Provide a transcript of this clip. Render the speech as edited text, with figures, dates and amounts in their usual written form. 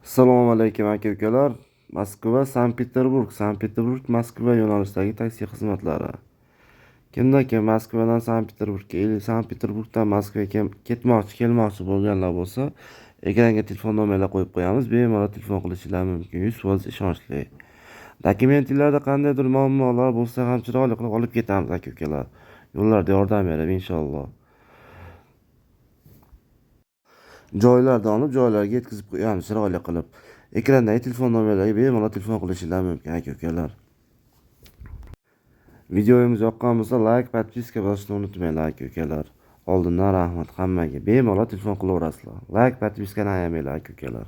Assalomu alaykum aka-ukalar. Moskva, Sankt-Peterburg, Moskva yo'nalishidagi taksi xizmatlari. Kimda kim Moskvadan Sankt-Peterburgga, Sankt-Peterburgdan Moskvaga kelmoqchi bo'lganlar bo'lsa, ekranga telefon nomerlar qo'yib qo'yamiz. Bemalol telefon qilishingiz mumkin. 100% ishonchli. Dokumentlarda qandaydir muammolar bo'lsa ham chiroyli qilib olib ketamiz aka-ukalar. Yo'llarda yordam berib inshaalloh. Joylardan olib joylarga yetkazib qo'yamiz chiroyli qilib. Ekrandagi telefon nomerlariga bemalol telefon qilishingiz mumkin aka-ukalar. Videomiz yoqqan bo'lsa like, podpiska bosishni unutmanglar aka-ukalar. Oldindan rahmat hammaga. Bemalol telefon qilaverasizlar. Like, podpiskani ayamanglar aka-ukalar.